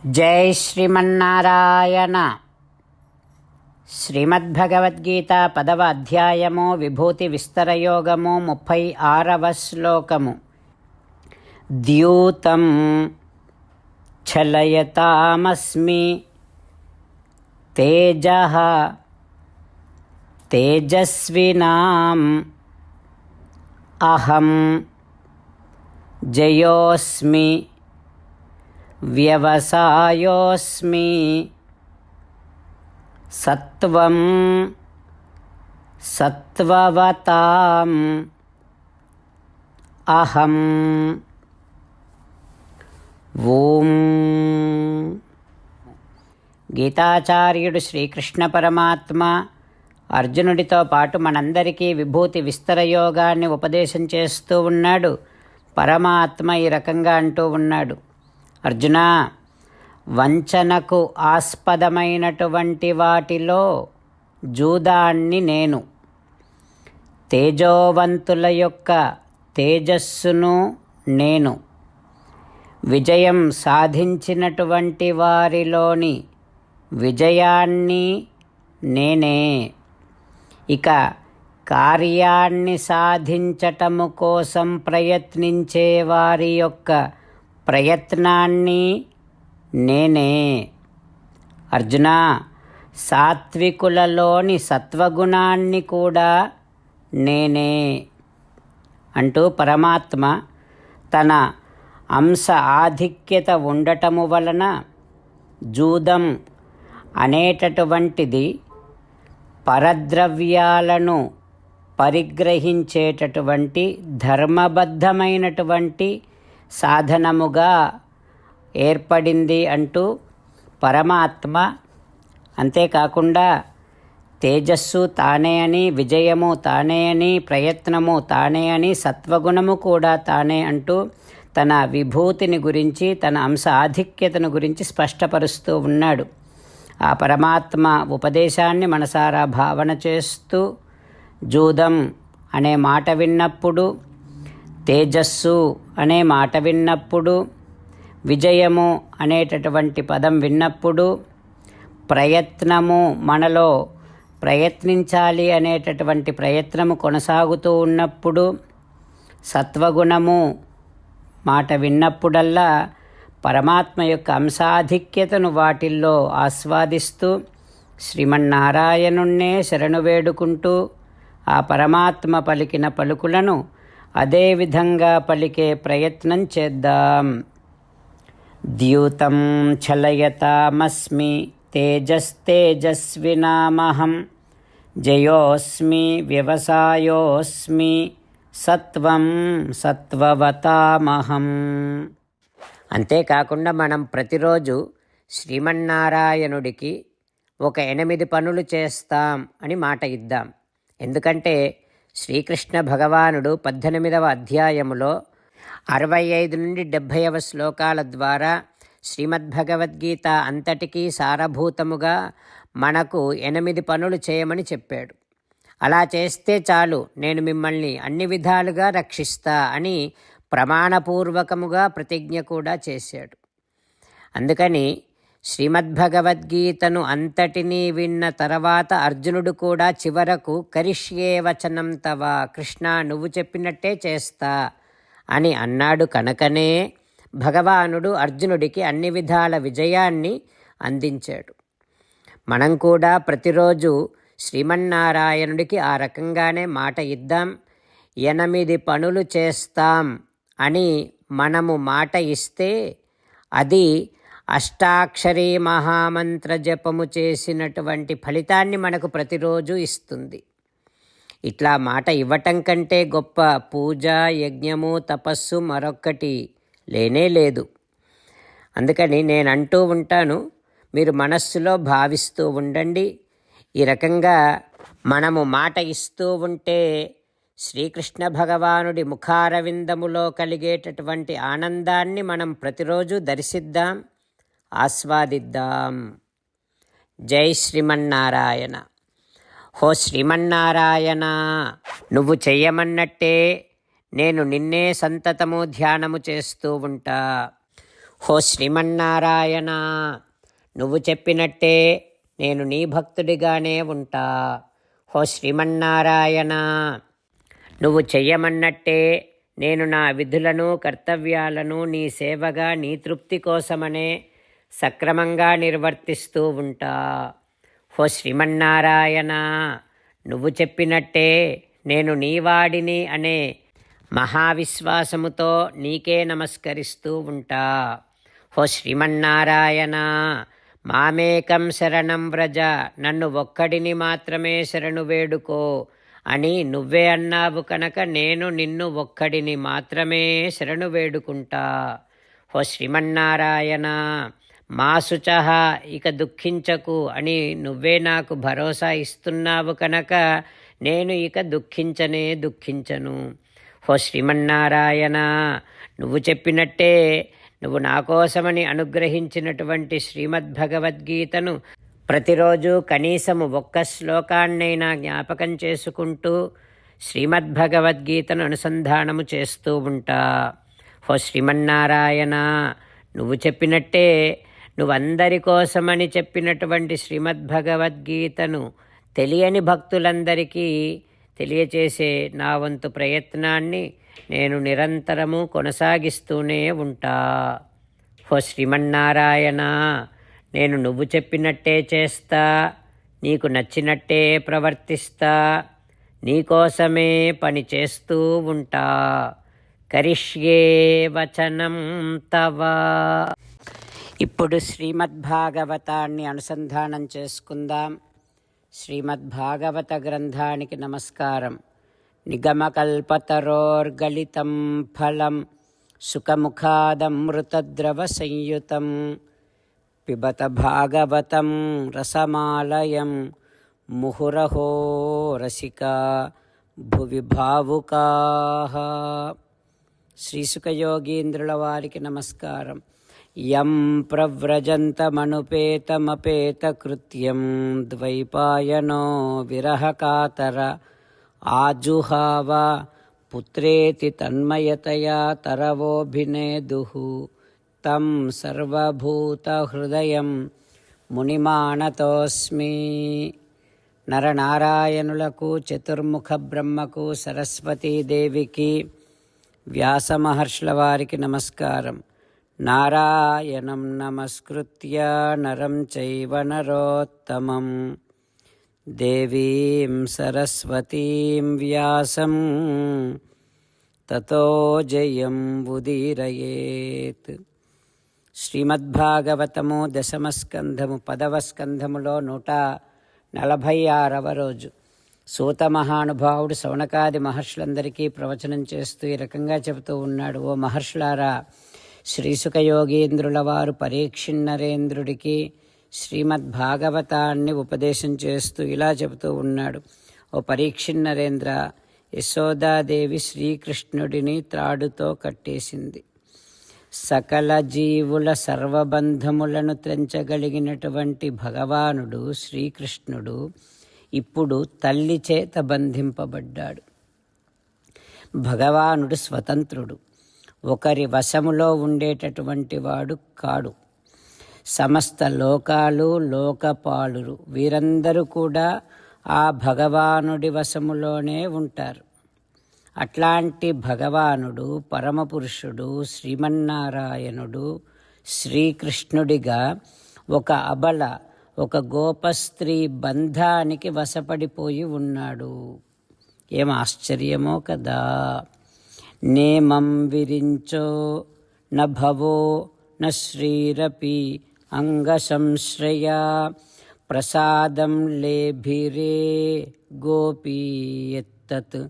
జై శ్రీమన్నారాయణ. శ్రీమద్భగవద్గీత 10వ అధ్యాయము విభూతి విస్తరయోగము 36వ శ్లోకము. ద్యూతం ఛలయతామస్మి తేజః తేజస్వినాం అహం జయోస్మి వ్యవసాయోస్మి సత్వం సత్వవతాం అహం. ఓం. గీతాచార్యుడు శ్రీకృష్ణ పరమాత్మ అర్జునుడితో పాటు మనందరికీ విభూతి విస్తర యోగాన్ని ఉపదేశం చేస్తూ ఉన్నాడు. పరమాత్మ ఈ రకంగా అంటూ ఉన్నాడు, అర్జున, వంచనకు ఆస్పదమైనటువంటి వాటిలో జూదాన్ని నేను, తేజోవంతుల యొక్క తేజస్సును నేను, విజయం సాధించినటువంటి వారిలోని విజయాన్ని నేనే, ఇక కార్యాన్ని సాధించటము కోసం ప్రయత్నించే వారి యొక్క ప్రయత్నాన్ని నేనే. అర్జున, సాత్వికులలోని సత్వగుణాన్ని కూడా నేనే అంటూ పరమాత్మ తన అంశ ఆధిక్యత ఉండటము వలన జూదం అనేటటువంటిది పరద్రవ్యాలను పరిగ్రహించేటటువంటి ధర్మబద్ధమైనటువంటి సాధనముగా ఏర్పడింది అంటూ పరమాత్మ, అంతేకాకుండా తేజస్సు తానే అని, విజయము తానే అని, ప్రయత్నము తానే అని, సత్వగుణము కూడా తానే అంటూ తన విభూతిని గురించి, తన అంశ ఆధిక్యతను గురించి స్పష్టపరుస్తూ ఉన్నాడు. ఆ పరమాత్మ ఉపదేశాన్ని మనసారా భావన చేస్తూ జూదం అనే మాట విన్నప్పుడు, తేజస్సు అనే మాట విన్నప్పుడు, విజయము అనేటటువంటి పదం విన్నప్పుడు, ప్రయత్నము, మనలో ప్రయత్నించాలి అనేటటువంటి ప్రయత్నము కొనసాగుతూ ఉన్నప్పుడు, సత్వగుణము మాట విన్నప్పుడల్లా పరమాత్మ యొక్క అంశాధిక్యతను వాటిల్లో ఆస్వాదిస్తూ శ్రీమన్నారాయణుణ్ణే శరణు వేడుకుంటూ ఆ పరమాత్మ పలికిన పలుకులను అదేవిధంగా పలికే ప్రయత్నం చేద్దాం. ద్యూతం ఛలయతామస్మి తేజస్తేజస్వినామహం జయోస్మి వ్యవసాయోస్మి సత్వం సత్వవతామహం. అంతేకాకుండా మనం ప్రతిరోజు శ్రీమన్నారాయణుడికి ఒక 8 పనులు చేస్తాం అని మాట ఇద్దాం. ఎందుకంటే శ్రీకృష్ణ భగవానుడు 18వ అధ్యాయములో 65 నుండి 70వ శ్లోకాల ద్వారా శ్రీమద్భగవద్గీత అంతటికీ సారభూతముగా మనకు 8 పనులు చేయమని చెప్పాడు. అలా చేస్తే చాలు, నేను మిమ్మల్ని అన్ని విధాలుగా రక్షిస్తా అని ప్రమాణపూర్వకముగా ప్రతిజ్ఞ కూడా చేశాడు. అందుకని శ్రీమద్భగవద్గీతను అంతటినీ విన్న తర్వాత అర్జునుడు కూడా చివరకు కరిష్యే వచనం తవ, కృష్ణ నువ్వు చెప్పినట్టే చేస్తా అని అన్నాడు. కనుకనే భగవానుడు అర్జునుడికి అన్ని విధాల విజయాన్ని అందించాడు. మనం కూడా ప్రతిరోజు శ్రీమన్నారాయణుడికి ఆ రకంగానే మాట ఇద్దాం. 8 పనులు చేస్తాం అని మనము మాట ఇస్తే అది అష్టాక్షరీ మహామంత్ర జపము చేసినటువంటి ఫలితాన్ని మనకు ప్రతిరోజు ఇస్తుంది. ఇట్లా మాట ఇవ్వటం కంటే గొప్ప పూజ, యజ్ఞము, తపస్సు మరొక్కటి లేనే లేదు. అందుకని నేను అంటూ ఉంటాను, మీరు మనస్సులో భావిస్తూ ఉండండి. ఈ రకంగా మనము మాట ఇస్తూ ఉంటే శ్రీకృష్ణ భగవానుడి ముఖారవిందములో కలిగేటటువంటి ఆనందాన్ని మనం ప్రతిరోజు దర్శిద్దాం, ఆస్వాదిద్దాం. జై శ్రీమన్నారాయణ. హో శ్రీమన్నారాయణ, నువ్వు చెయ్యమన్నట్టే నేను నిన్నే సంతతము ధ్యానము చేస్తూ ఉంటా. హో శ్రీమన్నారాయణ, నువ్వు చెప్పినట్టే నేను నీ భక్తుడిగానే ఉంటా. హో శ్రీమన్నారాయణ, నువ్వు చెయ్యమన్నట్టే నేను నా విధులను కర్తవ్యాలను నీ సేవగా నీ తృప్తి కోసమనే సక్రమంగా నిర్వర్తిస్తూ ఉంటా. హో శ్రీమన్నారాయణ, నువ్వు చెప్పినట్టే నేను నీవాడిని అనే మహావిశ్వాసముతో నీకే నమస్కరిస్తూ ఉంటా. హో శ్రీమన్నారాయణ, మామేకం శరణం వ్రజ, నన్ను ఒక్కడిని మాత్రమే శరణు వేడుకో అని నువ్వే అన్నావు కనుక నేను నిన్ను ఒక్కడిని మాత్రమే శరణు వేడుకుంటా. హో శ్రీమన్నారాయణ, మా శుచః, ఇక దుఃఖించకు అని నువ్వే నాకు భరోసా ఇస్తున్నావు కనుక నేను ఇక దుఃఖించను. హో శ్రీమన్నారాయణ, నువ్వు చెప్పినట్టే నువ్వు నా కోసమని అనుగ్రహించినటువంటి శ్రీమద్భగవద్గీతను ప్రతిరోజు కనీసము ఒక్క శ్లోకాన్నైనా జ్ఞాపకం చేసుకుంటూ శ్రీమద్భగవద్గీతను అనుసంధానము చేస్తూ ఉంటా. హో శ్రీమన్నారాయణ, నువ్వు చెప్పినట్టే నువ్వందరి కోసమని చెప్పినటువంటి శ్రీమద్భగవద్గీతను తెలియని భక్తులందరికీ తెలియచేసే నా వంతు ప్రయత్నాన్ని నేను నిరంతరము కొనసాగిస్తూనే ఉంటా. హో శ్రీమన్నారాయణ, నేను నువ్వు చెప్పినట్టే చేస్తా, నీకు నచ్చినట్టే ప్రవర్తిస్తా, నీకోసమే పని చేస్తూ ఉంటా. కరిష్యే వచనం తవ. ఇప్పుడు శ్రీమద్భాగవతాన్ని అనుసంధానం చేసుకుందాం. శ్రీమద్భాగవత గ్రంథానికి నమస్కారం. నిగమకల్పతరోర్గలితం ఫలం సుఖముఖాదమృతద్రవ సంయుతం పిబత భాగవతం రసమాలయం ముహురహో రసికా భువి భావుకాః. శ్రీసుఖయోగీంద్రుల వారికి నమస్కారం. యం ప్రవ్రజంతమనుపేతమపేతకృత్యం ద్వైపాయనో విరహకాతర ఆజుహావ పుత్రేతి తన్మయతయా తరవోభినేదుః తం సర్వభూతహృదయం మునిమానతోస్మి. నరనారాయణులకు, చతుర్ముఖ బ్రహ్మకు, సరస్వతీదేవికి, వ్యాసమహర్షుల వారికి నమస్కారం. నారాయణం నమస్కృత్య నరం చైవ నరోత్తమం దేవీం సరస్వతీం వ్యాసం తతో జయం ఉదీరయేత్. శ్రీమద్భాగవతము దశమస్కంధము 10వ స్కంధములో 146వ రోజు. సూత మహానుభావుడు శౌనకాది మహర్షులందరికీ ప్రవచనం చేస్తూ ఈ రకంగా చెబుతూ ఉన్నాడు. ఓ మహర్షులారా, శ్రీసుఖయోగీంద్రుల వారు పరీక్షిన్నరేంద్రుడికి శ్రీమద్భాగవతాన్ని ఉపదేశం చేస్తూ ఇలా చెబుతూ ఉన్నాడు. ఓ పరీక్షిన్నరేంద్ర, యశోదాదేవి శ్రీకృష్ణుడిని త్రాడుతో కట్టేసింది. సకల జీవుల సర్వబంధములను త్రెంచగలిగినటువంటి భగవానుడు శ్రీకృష్ణుడు ఇప్పుడు తల్లి చేత బంధింపబడ్డాడు. భగవానుడు స్వతంత్రుడు, ఒకరి వశములో ఉండేటటువంటి వాడు కాడు. సమస్త లోకాలు, లోకపాలురు వీరందరూ కూడా ఆ భగవానుడి వశములోనే ఉంటారు. అట్లాంటి భగవానుడు, పరమపురుషుడు, శ్రీమన్నారాయణుడు శ్రీకృష్ణుడిగా ఒక అబల, ఒక గోపస్త్రీ బంధానికి వశపడిపోయి ఉన్నాడు. ఏం ఆశ్చర్యమో కదా. నేమం విరించో నభవో న శ్రీరపి అంగసంశ్రయా ప్రసాదం లేభిరే గోపీ ఎత్తత్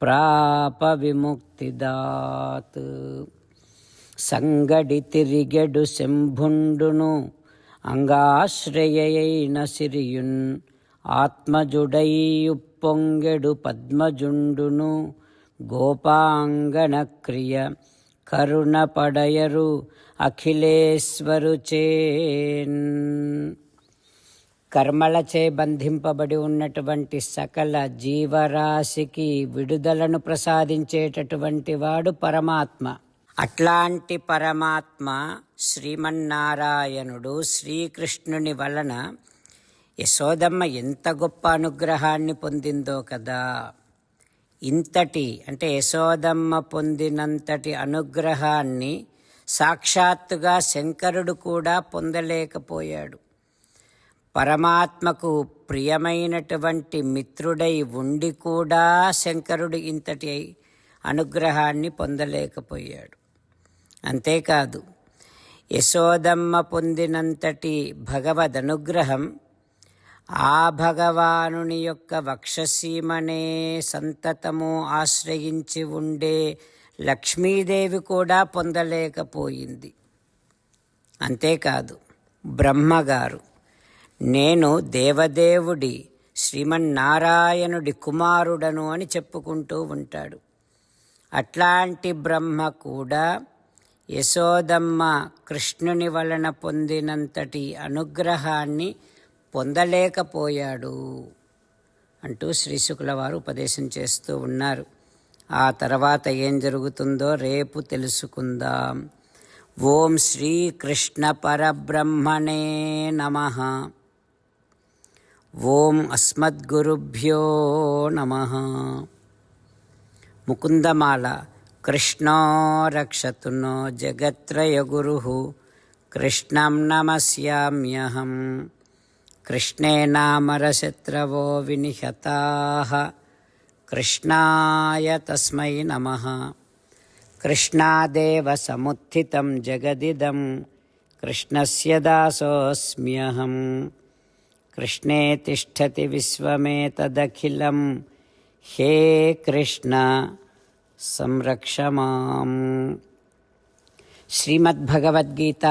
ప్రాప విముక్తిదాత్. సంగడి తిరిగెడు శంభుండును అంగాశ్రయైన సిరియున్ ఆత్మజుడై ఉప్పొంగెడు పద్మజుండును గోపాంగన క్రియ కరుణ పడయరు అఖిలేశ్వరు చేన్. కర్మలచే బంధింపబడి ఉన్నటువంటి సకల జీవరాశికి విడుదలను ప్రసాదించేటటువంటి వాడు పరమాత్మ. అట్లాంటి పరమాత్మ శ్రీమన్నారాయణుడు శ్రీకృష్ణుని వలన యశోదమ్మ ఎంత గొప్ప అనుగ్రహాన్ని పొందిందో కదా. ఇంతటి అంటే యశోదమ్మ పొందినంతటి అనుగ్రహాన్ని సాక్షాత్తుగా శంకరుడు కూడా పొందలేకపోయాడు. పరమాత్మకు ప్రియమైనటువంటి మిత్రుడై ఉండి కూడా శంకరుడు ఇంతటి అనుగ్రహాన్ని పొందలేకపోయాడు. అంతేకాదు, యశోదమ్మ పొందినంతటి భగవదనుగ్రహం ఆ భగవానుని యొక్క వక్షసీమనే సంతతము ఆశ్రయించి ఉండే లక్ష్మీదేవి కూడా పొందలేకపోయింది. అంతేకాదు, బ్రహ్మగారు నేను దేవదేవుడి శ్రీమన్నారాయణుడి కుమారుడను అని చెప్పుకుంటూ ఉంటాడు. అట్లాంటి బ్రహ్మ కూడా యశోదమ్మ కృష్ణుని వలన పొందినంతటి అనుగ్రహాన్ని పొందలేకపోయాడు అంటూ శ్రీశుకుల వారు ఉపదేశం చేస్తూ ఉన్నారు. ఆ తర్వాత ఏం జరుగుతుందో రేపు తెలుసుకుందాం. ఓం శ్రీకృష్ణ పరబ్రహ్మణే నమః. ఓం అస్మద్గురుభ్యో నమః. ముకుందమాల. కృష్ణో రక్షతు నో జగత్రయగురుః కృష్ణం నమస్యామ్యహం. కృష్ణేనామరశత్రవో వినిహతాః కృష్ణాయ తస్మై నమః. కృష్ణాదేవ సముత్థితం జగదిదం కృష్ణస్య దాసోऽస్మ్యహం. కృష్ణే తిష్టతి విశ్వమేతదఖిలం హే కృష్ణ సంరక్ష మాం. శ్రీమద్భగవద్గీత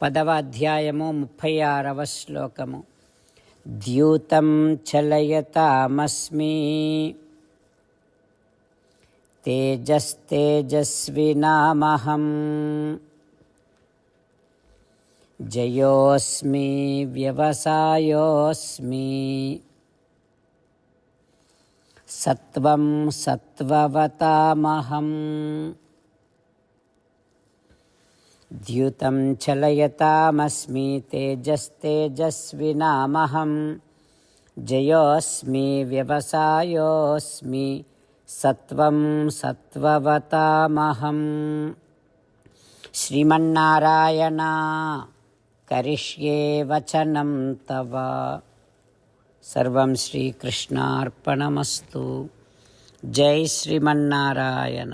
10వ అధ్యాయము 36వ శ్లోకము. ద్యూతం చలయతామస్మి తేజస్తేజస్వినామహం. జయోస్మి వ్యవసాయోస్మి. సత్వం సత్వవతామహం. ద్యూతం చలయతామస్మి తేజస్తేజస్వినామహం. జయోస్మి వ్యవసాయోస్మి. సత్వం సత్వవతామహం. శ్రీమన్నారాయణ కరిష్యే వచనం తవ. సర్వం శ్రీకృష్ణార్పణమస్తు. జై శ్రీమన్నారాయణ.